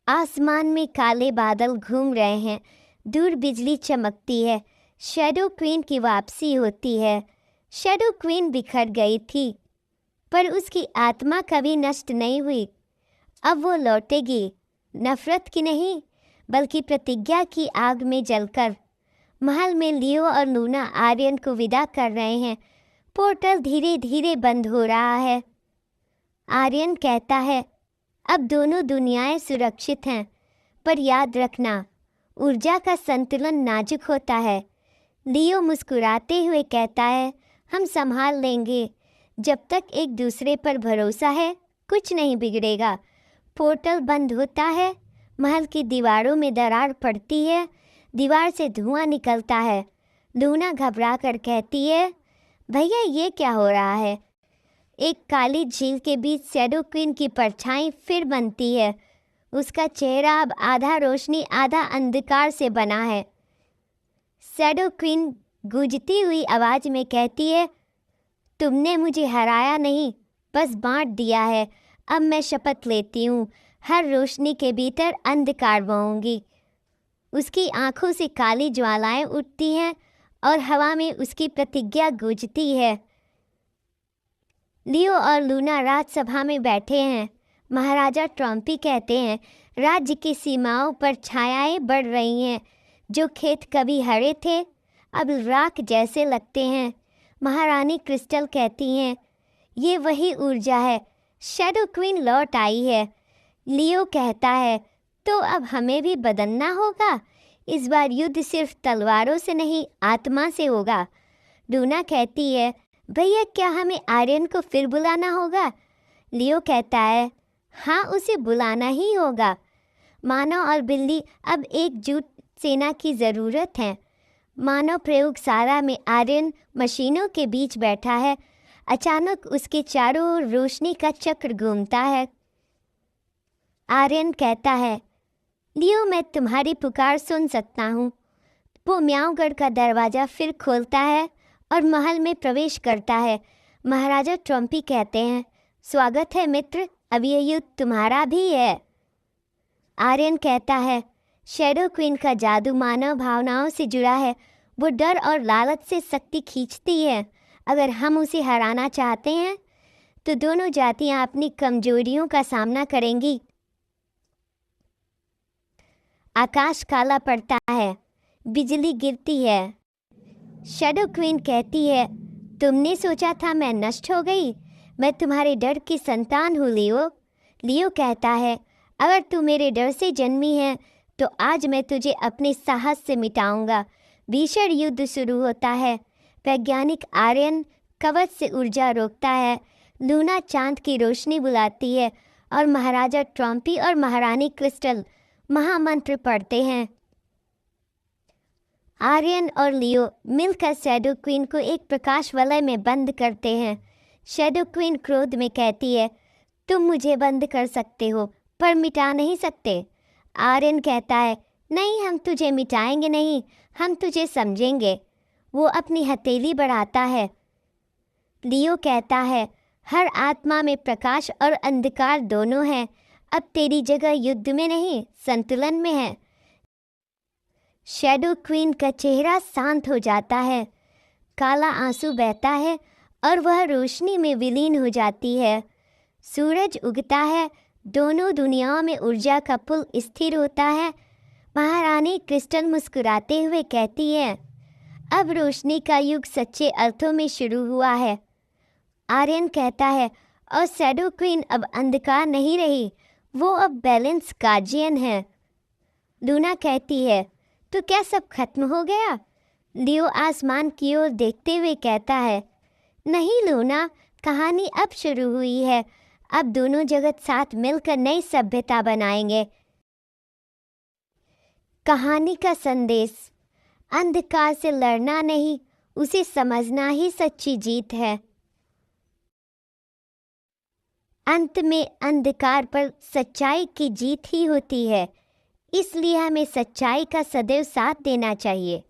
आसमान में काले बादल घूम रहे हैं, दूर बिजली चमकती है। शैडो क्वीन की वापसी होती है। शैडो क्वीन बिखर गई थी, पर उसकी आत्मा कभी नष्ट नहीं हुई। अब वो लौटेगी, नफरत की नहीं बल्कि प्रतिज्ञा की आग में जलकर। महल में लियो और लूना आर्यन को विदा कर रहे हैं। पोर्टल धीरे धीरे बंद हो रहा है। आर्यन कहता है, अब दोनों दुनियाएं सुरक्षित हैं, पर याद रखना, ऊर्जा का संतुलन नाजुक होता है। लियो मुस्कुराते हुए कहता है, हम संभाल लेंगे। जब तक एक दूसरे पर भरोसा है, कुछ नहीं बिगड़ेगा। पोर्टल बंद होता है। महल की दीवारों में दरार पड़ती है। दीवार से धुआं निकलता है। लूना घबरा कर कहती है, भैया ये क्या हो रहा है? एक काली झील के बीच शैडो क्वीन की परछाई फिर बनती है। उसका चेहरा अब आधा रोशनी आधा अंधकार से बना है। शैडो क्वीन गूंजती हुई आवाज़ में कहती है, तुमने मुझे हराया नहीं, बस बांट दिया है। अब मैं शपथ लेती हूँ, हर रोशनी के भीतर अंधकार बहूंगी। उसकी आंखों से काली ज्वालाएं उठती हैं और हवा में उसकी प्रतिज्ञा गूंजती है। लियो और लूना राजसभा में बैठे हैं। महाराजा ट्रम्पी कहते हैं, राज्य की सीमाओं पर छायाएं बढ़ रही हैं। जो खेत कभी हरे थे, अब राख जैसे लगते हैं। महारानी क्रिस्टल कहती हैं, ये वही ऊर्जा है, शैडो क्वीन लौट आई है। लियो कहता है, तो अब हमें भी बदलना होगा। इस बार युद्ध सिर्फ तलवारों से नहीं, आत्मा से होगा। लूना कहती है, भैया क्या हमें आर्यन को फिर बुलाना होगा? लियो कहता है, हाँ, उसे बुलाना ही होगा। मानव और बिल्ली अब एकजुट सेना की ज़रूरत है। मानव प्रयोगशाला में आर्यन मशीनों के बीच बैठा है। अचानक उसके चारों ओर रोशनी का चक्र घूमता है। आर्यन कहता है, लियो मैं तुम्हारी पुकार सुन सकता हूँ। वो म्याऊगढ़ का दरवाज़ा फिर खोलता है और महल में प्रवेश करता है। महाराजा ट्रम्पी कहते हैं, स्वागत है मित्र, अब ये युद्ध तुम्हारा भी है। आर्यन कहता है, शैडो क्वीन का जादू मानव भावनाओं से जुड़ा है। वो डर और लालच से शक्ति खींचती है। अगर हम उसे हराना चाहते हैं तो दोनों जातियां अपनी कमजोरियों का सामना करेंगी। आकाश काला पड़ता है, बिजली गिरती है। शैडो क्वीन कहती है, तुमने सोचा था मैं नष्ट हो गई? मैं तुम्हारे डर की संतान हूँ लियो। लियो कहता है, अगर तू मेरे डर से जन्मी है तो आज मैं तुझे अपने साहस से मिटाऊंगा। भीषण युद्ध शुरू होता है। वैज्ञानिक आर्यन कवच से ऊर्जा रोकता है। लूना चांद की रोशनी बुलाती है और महाराजा ट्रम्पी और महारानी क्रिस्टल महामंत्र पढ़ते हैं। आर्यन और लियो मिलकर शैडो क्वीन को एक प्रकाश वलय में बंद करते हैं। शैडो क्वीन क्रोध में कहती है, तुम मुझे बंद कर सकते हो पर मिटा नहीं सकते। आर्यन कहता है, नहीं, हम तुझे मिटाएंगे नहीं, हम तुझे समझेंगे। वो अपनी हथेली बढ़ाता है। लियो कहता है, हर आत्मा में प्रकाश और अंधकार दोनों हैं। अब तेरी जगह युद्ध में नहीं, संतुलन में है। शैडो क्वीन का चेहरा शांत हो जाता है। काला आंसू बहता है और वह रोशनी में विलीन हो जाती है। सूरज उगता है। दोनों दुनियाओं में ऊर्जा का पुल स्थिर होता है। महारानी क्रिस्टल मुस्कुराते हुए कहती है, अब रोशनी का युग सच्चे अर्थों में शुरू हुआ है। आर्यन कहता है, और शैडो क्वीन अब अंधकार नहीं रही, वो अब बैलेंस गार्जियन है। लूना कहती है, तो क्या सब खत्म हो गया? लियो आसमान की ओर देखते हुए कहता है, नहीं लूना, कहानी अब शुरू हुई है। अब दोनों जगत साथ मिलकर नई सभ्यता बनाएंगे। कहानी का संदेश, अंधकार से लड़ना नहीं, उसे समझना ही सच्ची जीत है। अंत में अंधकार पर सच्चाई की जीत ही होती है। इसलिए हमें सच्चाई का सदैव साथ देना चाहिए।